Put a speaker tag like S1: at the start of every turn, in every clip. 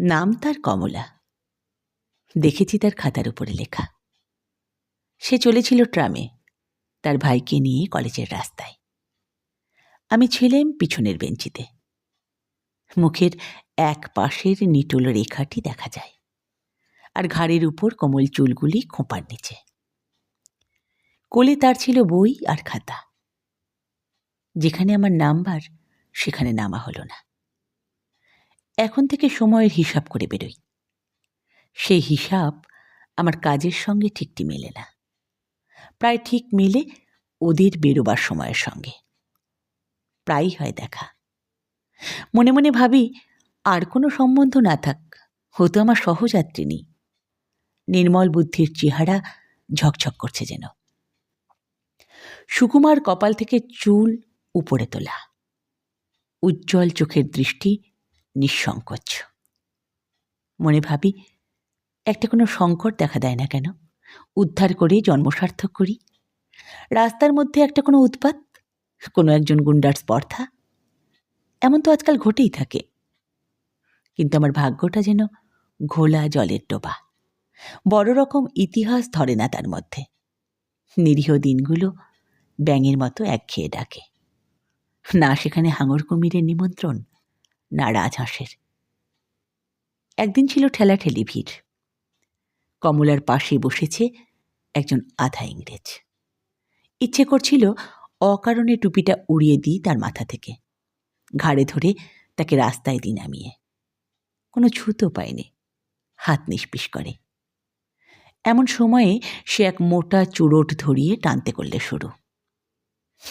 S1: নাম তার কমলা। দেখেছি তার খাতার উপরে লেখা। সে চলেছিল ট্রামে তার ভাইকে নিয়ে কলেজের রাস্তায়। আমি ছিলাম পিছনের বেঞ্চিতে। মুখের এক পাশের নিটোল রেখাটি দেখা যায়, আর ঘাড়ের উপর কোমল চুলগুলি খোঁপার নিচে। কোলে তার ছিল বই আর খাতা। যেখানে আমার নাম্বার সেখানে নামা হলো না। এখন থেকে সময়ের হিসাব করে বেরোই। সেই হিসাব আমার কাজের সঙ্গে ঠিকটি মেলে না, প্রায় ঠিক মেলে ওদের বেরোবার সময়ের সঙ্গে। প্রায়ই হয় দেখা। মনে মনে ভাবি, আর কোনো সম্বন্ধ না থাক, হতো আমার সহযাত্রিনী। নির্মল বুদ্ধির চেহারা ঝকঝক করছে যেন। সুকুমার কপাল থেকে চুল উপরে তোলা, উজ্জ্বল চোখের দৃষ্টি নিঃসংকোচ। মনে ভাবি, একটা কোনো সংকট দেখা দেয় না কেন? উদ্ধার করে জন্মসার্থক করি। রাস্তার মধ্যে একটা কোনো উৎপাত, কোনো একজন গুন্ডার স্পর্ধা, এমন তো আজকাল ঘটেই থাকে। কিন্তু আমার ভাগ্যটা যেন ঘোলা জলের ডোবা। বড় রকম ইতিহাস ধরে না তার মধ্যে। নিরীহ দিনগুলো ব্যাঙের মতো একঘেয়ে ডাকে। না সেখানে হাঙর কুমিরের নিমন্ত্রণ, না রাজহাঁসের। একদিন ছিল ঠেলাঠেলি ভিড়। কমলার পাশে বসেছে একজন আধা ইংরেজ। ইচ্ছে করছিল অকারণে টুপিটা উড়িয়ে দিই তার মাথা থেকে, ঘাড়ে ধরে তাকে রাস্তায় দিই নামিয়ে। কোনো ছুতো পায়নি, হাত নিষ্পিস করে। এমন সময়ে সে এক মোটা চুরোট ধরিয়ে টানতে করলে শুরু।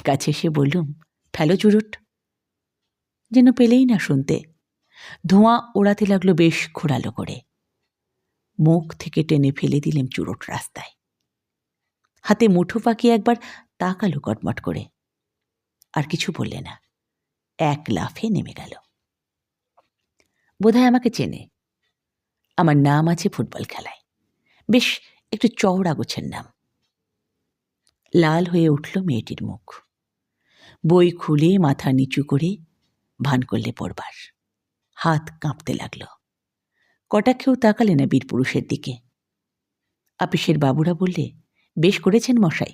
S1: কাছে এসে বললুম, ফেলো চুরোট। যেন পেলেই না শুনতে। ধোঁয়া ওড়াতে লাগলো বেশ ঘোরালো করে। মুখ থেকে টেনে ফেলে দিলেম চুরোট রাস্তায়। হাতে মুঠো পাকিয়ে একবার তাকালো কটমট করে, আর কিছু বললে না। এক লাফে নেমে গেল। বোধহয় আমাকে চেনে। আমার নাম আছে ফুটবল খেলায়, বেশ একটু চওড়া গোছের নাম। লাল হয়ে উঠল মেয়েটির মুখ। বই খুলে মাথা নিচু করে ভান করলে পড়বার। হাত কাঁপতে লাগল। কটাক্ষেও তাকালে না বীরপুরুষের দিকে। আপিসের বাবুরা বললে, বেশ করেছেন মশাই।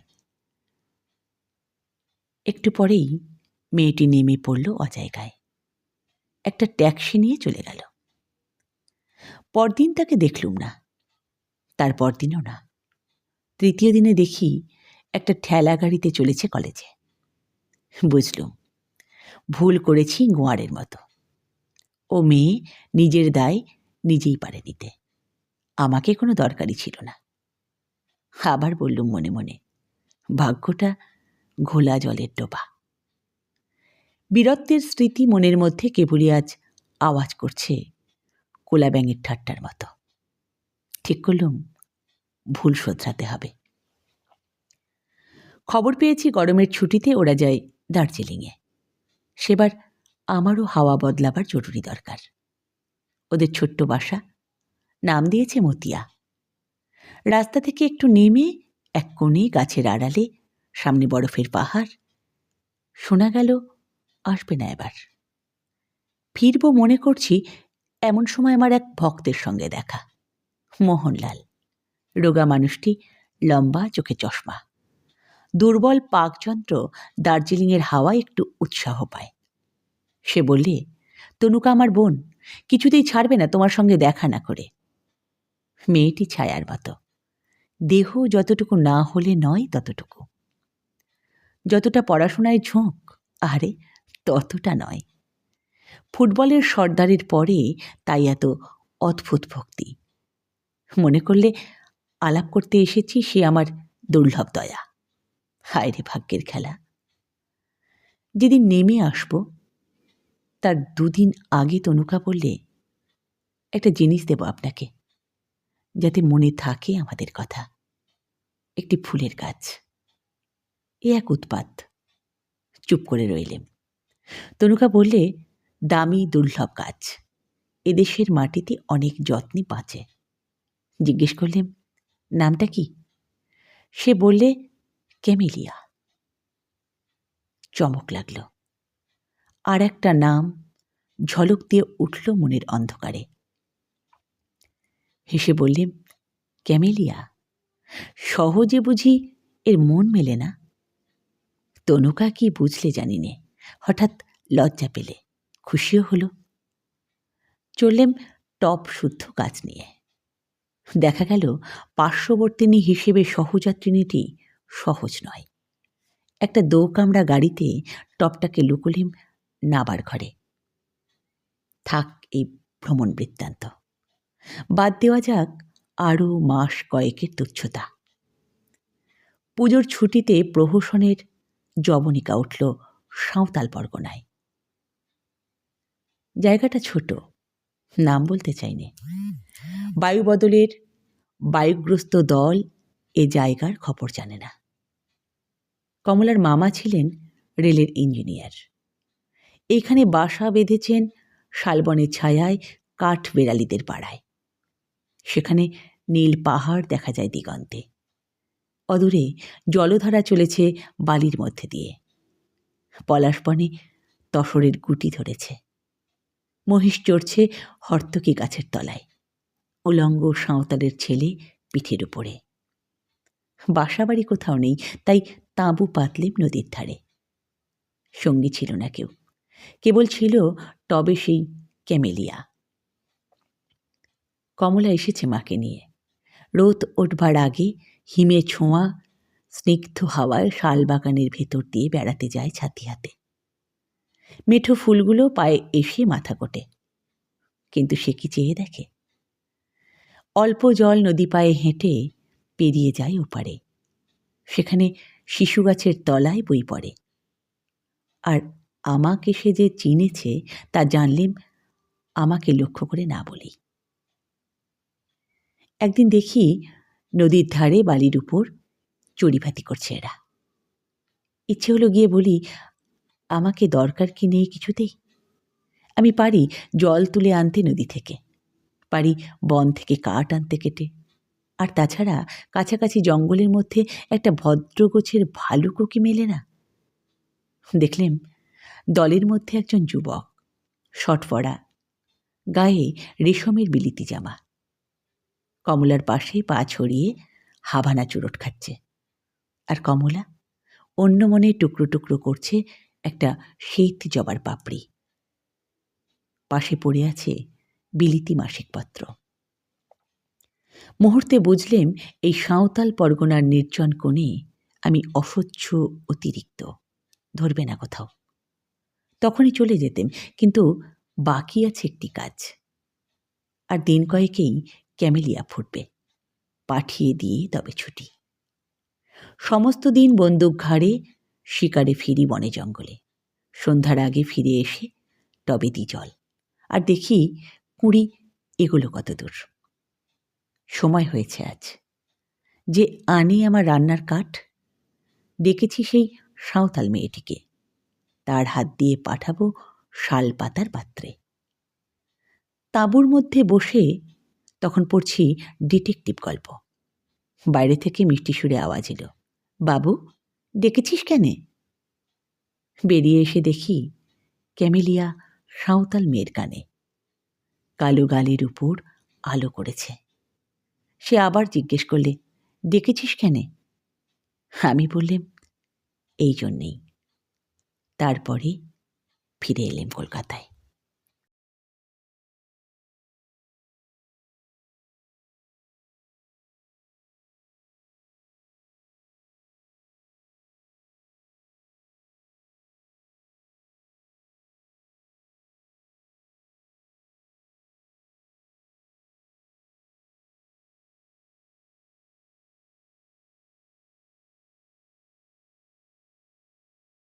S1: একটু পরেই মেয়েটি নেমে পড়ল অজায়গায়। একটা ট্যাক্সি নিয়ে চলে গেল। পরদিন তাকে দেখলুম না, তার পরদিনও না। তৃতীয় দিনে দেখি একটা ঠেলা গাড়িতে চলেছে কলেজে। বুঝলুম ভুল করেছি গোয়ারের মতো। ও মেয়ে নিজের দায় নিজেই পারে নিতে, আমাকে কোনো দরকারই ছিল না। আবার বললুম মনে মনে, ভাগ্যটা ঘোলা জলের ডোবা। বীরত্বের স্মৃতি মনের মধ্যে কেবলই আজ আওয়াজ করছে কোলা ব্যাঙের ঠাট্টার মতো। ঠিক করলুম ভুল শোধরাতে হবে। খবর পেয়েছি গরমের ছুটিতে ওরা যায় দার্জিলিংয়ে। সেবার আমারও হাওয়া বদলাবার জরুরি দরকার। ওদের ছোট্ট বাসা, নাম দিয়েছে মতিয়া। রাস্তা থেকে একটু নেমে এক কোণে গাছের আড়ালে, সামনে বরফের পাহাড়। শোনা গেল আসবে না এবার। ফিরব মনে করছি, এমন সময় আমার এক ভক্তের সঙ্গে দেখা। মোহনলাল, রোগা মানুষটি, লম্বা, চোখে চশমা। দুর্বল পাকযন্ত্র দার্জিলিংয়ের হাওয়ায় একটু উৎসাহ পায়। সে বললে, তনুকা আমার বোন, কিছুতেই ছাড়বে না তোমার সঙ্গে দেখা না করে। মেয়েটি ছায়ার মতো, দেহ যতটুকু না হলে নয় ততটুকু। যতটা পড়াশোনায় ঝোঁক, আরে ততটা নয়। ফুটবলের সর্দারের পরে তাই এত অদ্ভুত ভক্তি। মনে করলে আলাপ করতে এসেছি সে আমার দুর্লভ দয়া। হায় রে ভাগ্যের খেলা। যেদিন নেমে আসব তার দুদিন আগে তনুকা বললে, একটা জিনিস দেব আপনাকে, যাতে মনে থাকে আমাদের কথা। একটি ফুলের গাছ। এ এক উৎপাত। চুপ করে রইলেম। তনুকা বললে, দামি দুর্লভ গাছ, এদেশের মাটিতে অনেক যত্নে বাঁচে। জিজ্ঞেস করলেম, নামটা কি? সে বললে, ক্যামেলিয়া। চমক লাগল। আর একটা নাম ঝলক দিয়ে উঠল মনের অন্ধকারে। হেসে বললেন, ক্যামেলিয়া, সহজে বুঝি এর মন মেলে না? তনুকা কি বুঝলে জানি নে, হঠাৎ লজ্জা পেলে, খুশিও হলো। চললেম টপ শুদ্ধ কাজ নিয়ে। দেখা গেল পার্শ্ববর্তিনী হিসেবে সহযাত্রিনীটি সহজ নয়। একটা দোকামড়া গাড়িতে টপটাকে লুকোলেম নাবার ঘরে। থাক এই ভ্রমণ বৃত্তান্ত, বাদ দেওয়া যাক আরও মাস কয়েকের তুচ্ছতা। পুজোর ছুটিতে প্রহসনের জবনিকা উঠল সাঁওতাল পরগনায়। জায়গাটা ছোট, নাম বলতে চাইনে। বায়ু বদলের বায়ুগ্রস্ত দল এ জায়গার খবর জানে না। কমলার মামা ছিলেন রেলের ইঞ্জিনিয়ার। এইখানে বাসা বেঁধেছেন শালবনের ছায়ায় কাঠ বেড়ালিদের পাড়ায়। সেখানে নীল পাহাড় দেখা যায় দিগন্তে। অদূরে জলধারা চলেছে বালির মধ্যে দিয়ে। পলাশবনে তসরের গুটি ধরেছে। মহিষ চড়ছে হর্তকি গাছের তলায়, উলঙ্গ সাঁওতালের ছেলে পিঠের উপরে। বাসাবাড়ি কোথাও নেই, তাই তাঁবু পাতলেম নদীর ধারে। সঙ্গী ছিল না কেউ, কেবল ছিল টবে সেই ক্যামেলিয়া। কমলা এসেছে মাকে নিয়ে। রোদ ওঠবার আগে হিমে ছোঁয়া স্নিগ্ধ হাওয়ায় শালবাগানের ভেতর দিয়ে বেড়াতে যায় ছাতি হাতে। মেঠো ফুলগুলো পায়ে এসে মাথা কোটে, কিন্তু সে কি চেয়ে দেখে? অল্প জল নদী পায়ে হেঁটে পেরিয়ে যায় ওপারে। সেখানে শিশু গাছের তলায় বই পড়ে। আর আমাকে সে যে চিনেছে তা জানলেম আমাকে লক্ষ্য করে না বলি। একদিন দেখি নদীর ধারে বালির উপর চড়িভাতি করছে এরা। ইচ্ছে হলো গিয়ে বলি, আমাকে দরকার কি নেই কিছুতেই। আমি পারি জল তুলে আনতে নদী থেকে, পারি বন থেকে কাঠ আনতে কেটে, আর তাছাড়া কাছাকাছি জঙ্গলের মধ্যে একটা ভদ্রগোছের ভালুকও কি মেলে না? দেখলেম দলের মধ্যে একজন যুবক, শটপড়া, গায়ে রেশমের বিলিতি জামা, কমলার পাশে পা ছড়িয়ে হাভানা চুরট খাচ্ছে। আর কমলা অন্য মনে টুকরো টুকরো করছে একটা শীত জবার পাপড়ি। পাশে পড়ে আছে বিলিতি মাসিক পত্র। মুহূর্তে বুঝলেম এই সাঁওতাল পরগনার নির্জন কোণে আমি অসহ্য অতিরিক্ত, ধরবে না কোথাও। তখনই চলে যেতেম, কিন্তু বাকি আছে একটি কাজ। আর দিন কয়েকেই ক্যামেলিয়া ফুটবে, পাঠিয়ে দিয়ে তবে ছুটি। সমস্ত দিন বন্দুক ঘাড়ে শিকারে ফিরি বনে জঙ্গলে। সন্ধ্যার আগে ফিরে এসে টবে দি জল, আর দেখি কুঁড়ি এগুলো কত দূর। সময় হয়েছে আজ। যে আনে আমার রান্নার কাঠ, ডেকেছি সেই সাঁওতাল মেয়েটিকে, তার হাত দিয়ে পাঠাবো শাল পাতার পাত্রে। তাঁবুর মধ্যে বসে তখন পড়ছি ডিটেকটিভ গল্প। বাইরে থেকে মিষ্টি সুরে আওয়াজ এলো, বাবু ডেকেছিস কেনে? বেরিয়ে এসে দেখি ক্যামেলিয়া সাঁওতাল মেয়ের কানে, কালো গালের উপর আলো করেছে। সে আবার জিজ্ঞেস করলে, ডেকেছিস কেনে? আমি বললাম, এই জন্যেই। তারপরে ফিরে এলেম কলকাতায়।